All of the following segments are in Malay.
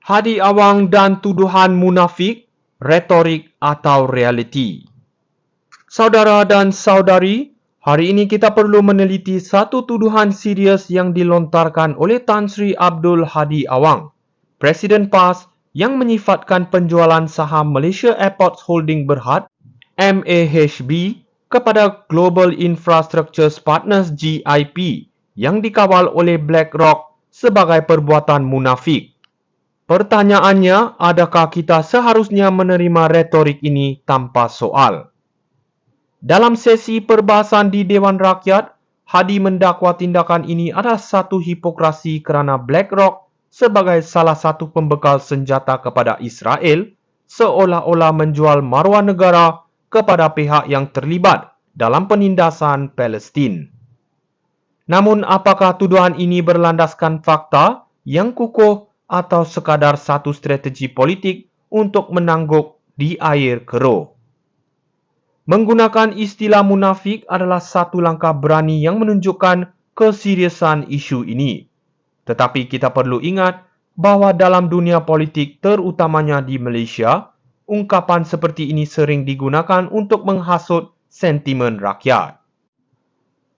Hadi awang dan tuduhan munafik, retorik atau realiti. Saudara dan saudari, hari ini kita perlu meneliti satu tuduhan serius yang dilontarkan oleh Tan Sri Abdul Hadi Awang, Presiden PAS yang menyifatkan penjualan saham Malaysia Airports Holding Berhad, MAHB, kepada Global Infrastructure Partners GIP yang dikawal oleh BlackRock sebagai perbuatan munafik. Pertanyaannya, adakah kita seharusnya menerima retorik ini tanpa soal? Dalam sesi perbahasan di Dewan Rakyat, Hadi mendakwa tindakan ini adalah satu hipokrasi kerana BlackRock sebagai salah satu pembekal senjata kepada Israel seolah-olah menjual maruah negara kepada pihak yang terlibat dalam penindasan Palestin. Namun apakah tuduhan ini berlandaskan fakta yang kukuh atau sekadar satu strategi politik untuk menangguk di air keruh? Menggunakan istilah munafik adalah satu langkah berani yang menunjukkan keseriusan isu ini. Tetapi kita perlu ingat bahawa dalam dunia politik terutamanya di Malaysia, ungkapan seperti ini sering digunakan untuk menghasut sentimen rakyat.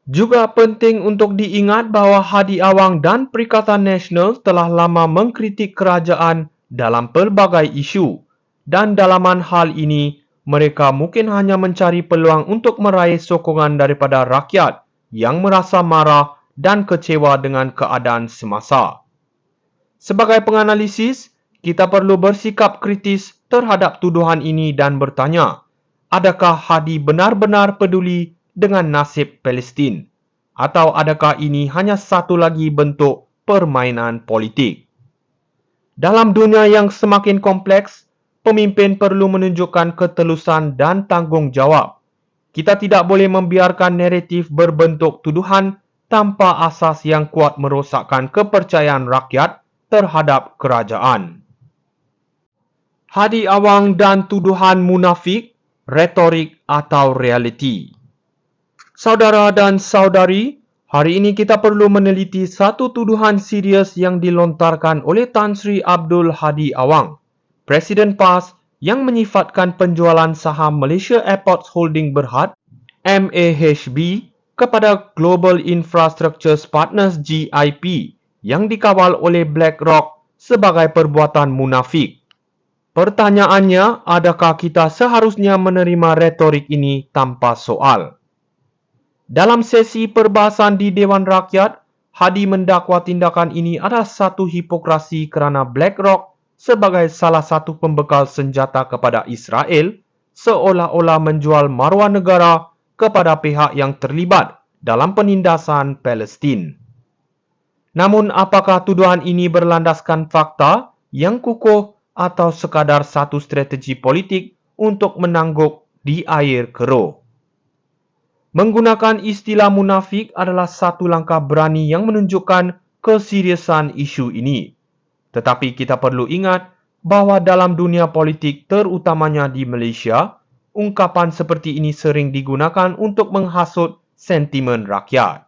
Juga penting untuk diingat bahawa Hadi Awang dan Perikatan Nasional telah lama mengkritik kerajaan dalam pelbagai isu dan dalaman hal ini mereka mungkin hanya mencari peluang untuk meraih sokongan daripada rakyat yang merasa marah dan kecewa dengan keadaan semasa. Sebagai penganalisis, kita perlu bersikap kritis terhadap tuduhan ini dan bertanya, adakah Hadi benar-benar peduli dengan nasib Palestin? Atau adakah ini hanya satu lagi bentuk permainan politik? Dalam dunia yang semakin kompleks, pemimpin perlu menunjukkan ketelusan dan tanggungjawab. Kita tidak boleh membiarkan naratif berbentuk tuduhan tanpa asas yang kuat merosakkan kepercayaan rakyat terhadap kerajaan. Hadi Awang dan tuduhan munafik, retorik atau realiti. Saudara dan saudari, hari ini kita perlu meneliti satu tuduhan serius yang dilontarkan oleh Tan Sri Abdul Hadi Awang, Presiden PAS yang menyifatkan penjualan saham Malaysia Airports Holding Berhad, MAHB, kepada Global Infrastructure Partners GIP yang dikawal oleh BlackRock sebagai perbuatan munafik. Pertanyaannya, adakah kita seharusnya menerima retorik ini tanpa soal? Dalam sesi perbahasan di Dewan Rakyat, Hadi mendakwa tindakan ini adalah satu hipokrasi kerana BlackRock sebagai salah satu pembekal senjata kepada Israel seolah-olah menjual maruah negara kepada pihak yang terlibat dalam penindasan Palestin. Namun apakah tuduhan ini berlandaskan fakta yang kukuh atau sekadar satu strategi politik untuk menangguk di air keruh? Menggunakan istilah munafik adalah satu langkah berani yang menunjukkan keseriusan isu ini. Tetapi kita perlu ingat bahawa dalam dunia politik terutamanya di Malaysia, ungkapan seperti ini sering digunakan untuk menghasut sentimen rakyat.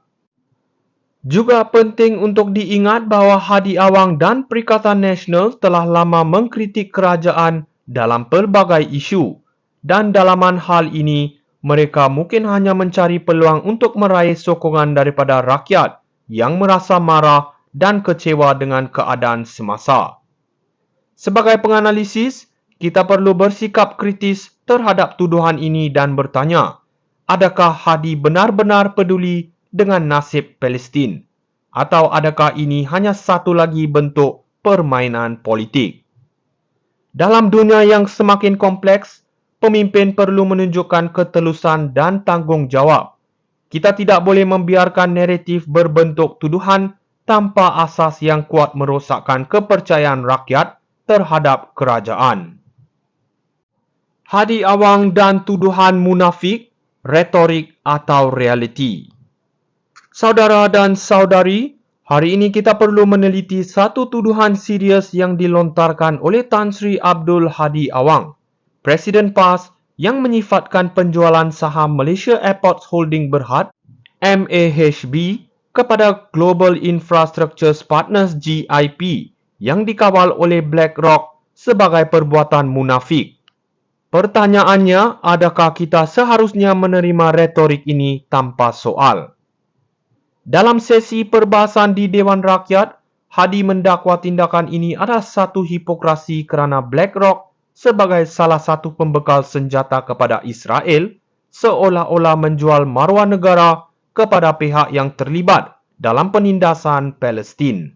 Juga penting untuk diingat bahawa Hadi Awang dan Perikatan Nasional telah lama mengkritik kerajaan dalam pelbagai isu dan dalaman hal ini mereka mungkin hanya mencari peluang untuk meraih sokongan daripada rakyat yang merasa marah dan kecewa dengan keadaan semasa. Sebagai penganalisis, kita perlu bersikap kritis terhadap tuduhan ini dan bertanya, adakah Hadi benar-benar peduli dengan nasib Palestin? Atau adakah ini hanya satu lagi bentuk permainan politik? Dalam dunia yang semakin kompleks, pemimpin perlu menunjukkan ketelusan dan tanggungjawab. Kita tidak boleh membiarkan naratif berbentuk tuduhan tanpa asas yang kuat merosakkan kepercayaan rakyat terhadap kerajaan. Hadi Awang dan tuduhan munafik, retorik atau realiti. Saudara dan saudari, hari ini kita perlu meneliti satu tuduhan serius yang dilontarkan oleh Tan Sri Abdul Hadi Awang, Presiden PAS yang menyifatkan penjualan saham Malaysia Airports Holding Berhad, MAHB, kepada Global Infrastructure Partners GIP yang dikawal oleh BlackRock sebagai perbuatan munafik. Pertanyaannya, adakah kita seharusnya menerima retorik ini tanpa soal? Dalam sesi perbahasan di Dewan Rakyat, Hadi mendakwa tindakan ini adalah satu hipokrasi kerana BlackRock sebagai salah satu pembekal senjata kepada Israel seolah-olah menjual maruah negara kepada pihak yang terlibat dalam penindasan Palestin.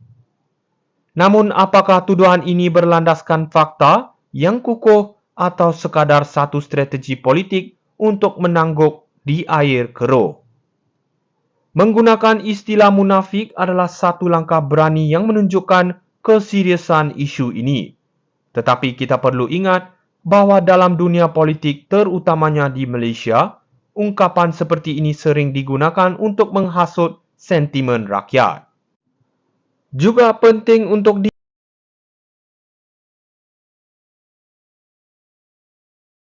Namun, apakah tuduhan ini berlandaskan fakta yang kukuh atau sekadar satu strategi politik untuk menangguk di air keruh? Menggunakan istilah munafik adalah satu langkah berani yang menunjukkan keseriusan isu ini. Tetapi kita perlu ingat bahawa dalam dunia politik terutamanya di Malaysia, ungkapan seperti ini sering digunakan untuk menghasut sentimen rakyat. Juga penting untuk